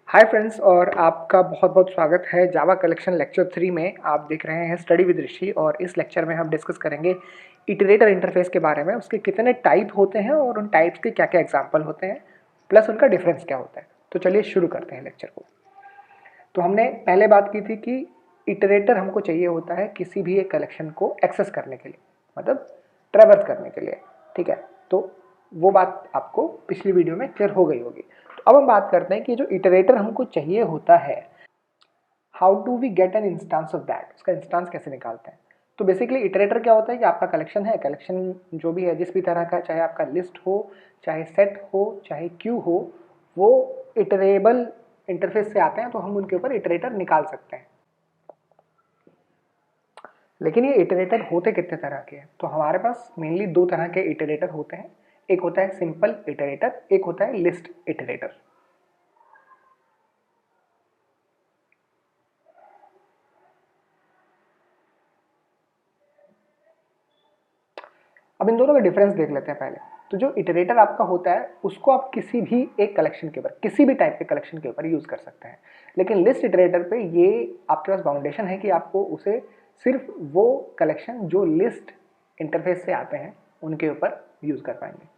Hi friends, और आपका बहुत बहुत स्वागत है जावा कलेक्शन लेक्चर 3 में। आप देख रहे हैं स्टडी विद ऋषि, और इस लेक्चर में हम डिस्कस करेंगे इटरेटर इंटरफेस के बारे में। उसके कितने टाइप होते हैं और उन टाइप्स के क्या क्या एग्जाम्पल होते हैं, प्लस उनका डिफरेंस क्या होता है। तो चलिए शुरू करते हैं लेक्चर को। तो हमने पहले बात की थी कि इटरेटर हमको चाहिए होता है किसी भी एक कलेक्शन को एक्सेस करने के लिए, मतलब ट्रैवर्स करने के लिए। ठीक है, तो वो बात आपको पिछली वीडियो में क्लियर हो गई होगी। तो अब हम बात करते हैं कि जो इटरेटर हमको चाहिए होता है, how do we get an instance of that, उसका इंस्टांस कैसे निकालते हैं। तो बेसिकली इटरेटर क्या होता है कि आपका कलेक्शन है, कलेक्शन जो भी है जिस भी तरह का, चाहे आपका लिस्ट हो, चाहे सेट हो, चाहे क्यू हो, वो इटरेबल इंटरफेस से आते हैं, तो हम उनके ऊपर इटरेटर निकाल सकते हैं। लेकिन ये इटरेटर होते कितने तरह के हैं? तो हमारे पास मेनली दो तरह के इटरेटर होते हैं। एक होता है सिंपल इटरेटर, एक होता है लिस्ट इटरेटर। अब इन दोनों का डिफरेंस देख लेते हैं पहले। तो जो इटरेटर आपका होता है उसको आप किसी भी एक कलेक्शन के ऊपर, किसी भी टाइप के कलेक्शन के ऊपर यूज कर सकते हैं। लेकिन लिस्ट इटरेटर पे ये आपके पास बाउंडेशन है कि आपको उसे सिर्फ वो कलेक्शन जो लिस्ट इंटरफेस से आते हैं उनके ऊपर यूज कर पाएंगे।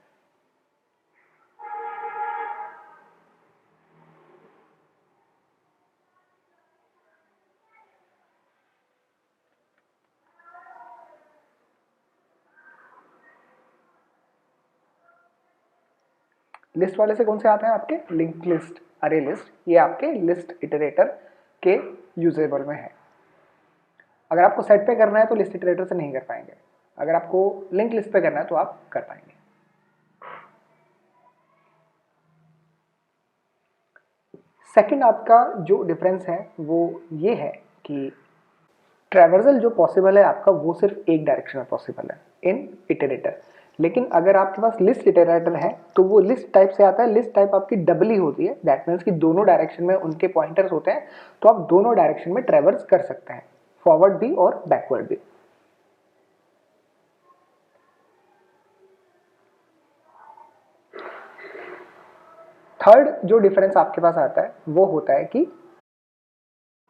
लिस्ट वाले से कौन से आते हैं? आपके लिंक लिस्ट, अरे लिस्ट, ये आपके लिस्ट इटरेटर के यूजेबल में है। अगर आपको सेट पे करना है तो लिस्ट इटरेटर से नहीं कर पाएंगे, अगर आपको लिंक लिस्ट पे करना है तो आप कर पाएंगे। सेकंड आपका जो डिफरेंस है वो ये है कि ट्रैवर्सल जो पॉसिबल है आपका वो सिर्फ एक डायरेक्शन में पॉसिबल है इन इटरेटर। लेकिन अगर आपके पास लिस्ट इटरेटर है तो वो लिस्ट टाइप से आता है। लिस्ट टाइप आपकी डबल ही होती है, दैट मीन्स कि दोनों डायरेक्शन में उनके पॉइंटर्स होते हैं, तो आप दोनों डायरेक्शन में ट्रैवर्स कर सकते हैं, फॉरवर्ड भी और बैकवर्ड भी। थर्ड जो डिफरेंस आपके पास आता है वो होता है कि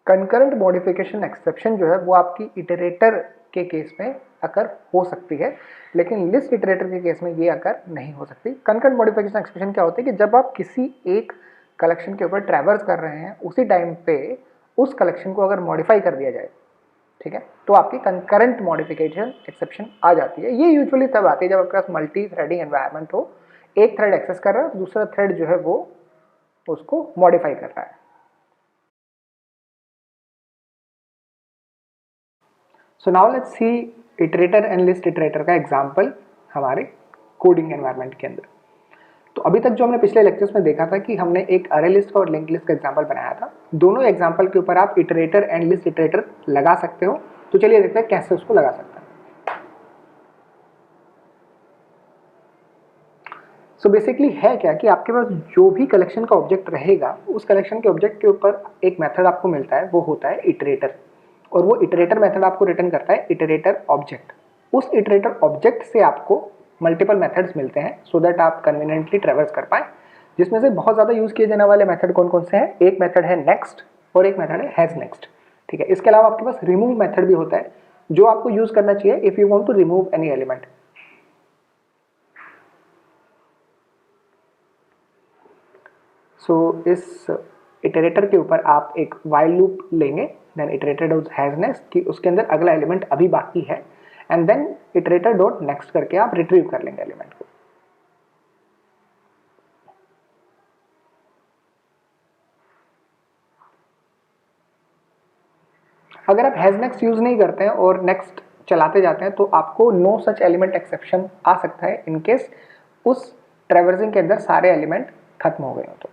कंकरेंट मॉडिफिकेशन एक्सेप्शन जो है वो आपकी इटरेटर के केस में अकर हो सकती है, लेकिन लिस्ट इटरेटर के केस में ये अकर नहीं हो सकती। कंकरेंट मॉडिफिकेशन एक्सेप्शन क्या होती है कि जब आप किसी एक कलेक्शन के ऊपर ट्रैवर्स कर रहे हैं उसी टाइम पे उस कलेक्शन को अगर मॉडिफाई कर दिया जाए, ठीक है, तो आपकी कंकरेंट मॉडिफिकेशन एक्सेप्शन आ जाती है। ये यूजुअली तब आती है जब आपके पास मल्टी थ्रेडिंग एनवायरनमेंट हो, एक थ्रेड एक्सेस कर रहा है, दूसरा थ्रेड जो है वो उसको मॉडिफाई कर रहा है। So now let's C iterator and list iterator का एग्जांपल हमारे कोडिंग एनवायरनमेंट के अंदर। तो अभी तक जो हमने पिछले लेक्चर्स में देखा था कि हमने एक अरे लिस्ट और लिंक लिस्ट का एग्जांपल बनाया था। दोनों एग्जांपल के ऊपर आप इटरेटर एंड लिस्ट इटरेटर लगा सकते हो। तो चलिए देखते हैं कैसे उसको लगा सकते हैं। सो बेसिकली है क्या कि आपके पास जो भी कलेक्शन का ऑब्जेक्ट रहेगा उस कलेक्शन के ऑब्जेक्ट के ऊपर एक मेथड आपको मिलता है, वो होता है इटरेटर। और वो इटरेटर मेथड आपको रिटर्न करता है इटरेटर ऑब्जेक्ट। उस इटरेटर ऑब्जेक्ट से आपको मल्टीपल मेथड्स मिलते हैं सो दैट आप कन्वीनियंटली ट्रेवर्स कर पाए। जिसमें से बहुत ज्यादा यूज किए जाने वाले मेथड कौन कौन से हैं? एक मेथड है नेक्स्ट और एक मेथड है हैज नेक्स्ट। ठीक है, इसके अलावा आपके पास रिमूव मेथड भी होता है जो आपको यूज करना चाहिए if you want to remove any element. So इस इटरेटर के ऊपर आप एक वाइल लूप लेंगे, then iterator dot has next कि उसके अंदर अगला एलिमेंट अभी बाकी है, and then iterator dot next करके आप रिट्रीव कर लेंगे एलिमेंट को। अगर आप हैज नेक्स्ट यूज नहीं करते हैं और नेक्स्ट चलाते जाते हैं तो आपको नो सच एलिमेंट एक्सेप्शन आ सकता है इनकेस उस ट्रेवर्सिंग के अंदर सारे एलिमेंट खत्म हो गए हो। तो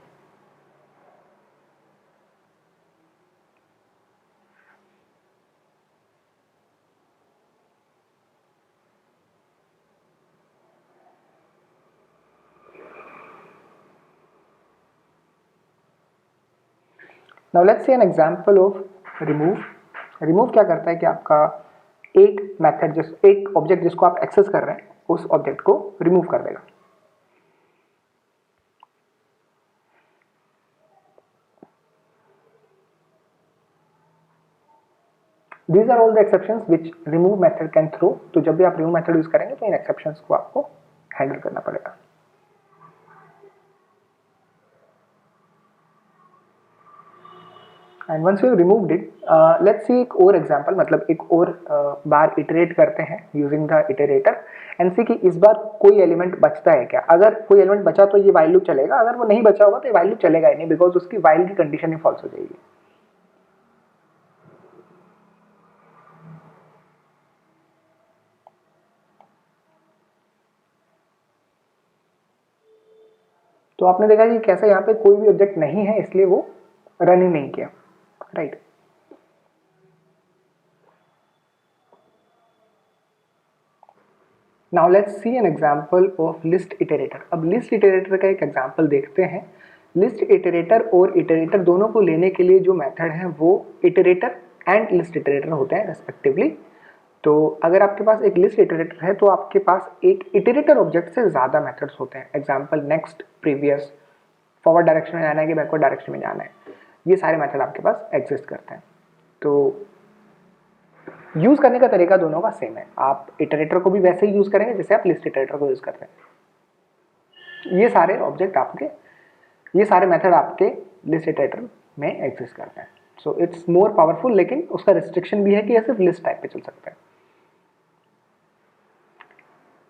now let's see an example of remove. Remove क्या करता है कि आपका एक मेथड एक ऑब्जेक्ट जिसको आप एक्सेस कर रहे हैं उस ऑब्जेक्ट को रिमूव कर देगा। These are all the exceptions which remove method can throw. तो जब भी आप रिमूव मेथड यूज करेंगे तो इन एक्सेप्शंस को आपको हैंडल करना पड़ेगा। And once you removed it, let's see एक और एग्जांपल, मतलब एक और बार इटरेट करते हैं यूजिंग द इटरेटर एंड सी कि इस बार कोई एलिमेंट बचता है क्या। अगर कोई एलिमेंट बचा तो ये वाइल लूप चलेगा, अगर वो नहीं बचा होगा तो ये वाइल लूप चलेगा ही नहीं, बिकॉज उसकी वाइल की कंडीशन ही फॉल्स हो जाएगी। तो आपने देखा कि कैसे यहाँ पे कोई भी ऑब्जेक्ट नहीं है, इसलिए वो रन ही नहीं किया, right. Now let's see an example of list iterator. अब लिस्ट इटरेटर का एक एग्जांपल देखते हैं। लिस्ट इटरेटर और इटरेटर दोनों को लेने के लिए जो मेथड है वो इटरेटर एंड लिस्ट इटरेटर होते हैं रेस्पेक्टिवली। तो अगर आपके पास एक लिस्ट इटरेटर है तो आपके पास एक इटरेटर ऑब्जेक्ट से ज़्यादा मेथड्स होते हैं। Example next, previous, forward direction में जाना है कि बैकवर्ड डायरेक्शन में जाना है, ये सारे मेथड आपके पास एग्जिस्ट करते हैं। तो यूज़ करने का तरीका दोनों का सेम है। आप इटरेटर को भी वैसे ही यूज़ करेंगे जैसे आप लिस्ट इटरेटर को यूज़ करते हैं। ये सारे ऑब्जेक्ट आपके, ये सारे मेथड आपके लिस्ट इटरेटर में एग्जिस्ट करते हैं। सो इट्स मोर पावरफुल, लेकिन उसका रिस्ट्रिक्शन भी है कि ये सिर्फ लिस्ट टाइप पे चल सकता है।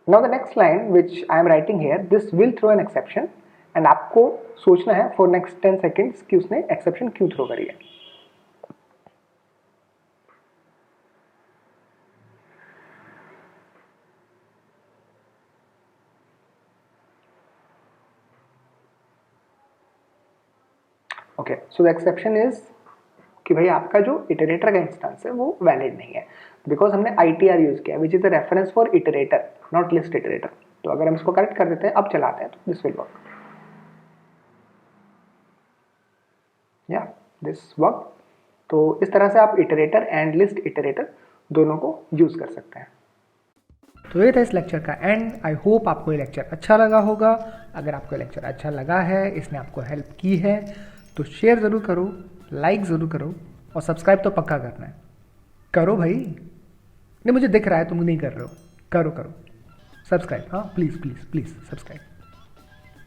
Now the next line which I am writing here, this will throw an exception and आपको सोचना है फॉर नेक्स्ट 10 सेकेंड्स कि उसने एक्सेप्शन क्यों थ्रो करी है। Okay, so the exception is कि भाई आपका जो इटरेटर का इंस्टेंस है वो वैलिड नहीं है, बिकॉज हमने ITR यूज किया which is the reference for iterator, not list iterator. तो अगर हम इसको करेक्ट कर देते हैं, अब चलाते हैं, तो दिस विल वर्क, या दिस वर्क। तो इस तरह से आप इटरेटर एंड लिस्ट इटरेटर दोनों को यूज कर सकते हैं। तो ये था इस लेक्चर का एंड। आई होप आपको ये लेक्चर अच्छा लगा होगा। अगर आपको ये लेक्चर अच्छा लगा है, इसने आपको हेल्प की है, तो शेयर ज़रूर करो, लाइक ज़रूर करो और सब्सक्राइब तो पक्का करना है। करो भाई, नहीं मुझे दिख रहा है तुम नहीं कर रहे हो, करो करो सब्सक्राइब, हाँ प्लीज़ प्लीज़ प्लीज़ सब्सक्राइब।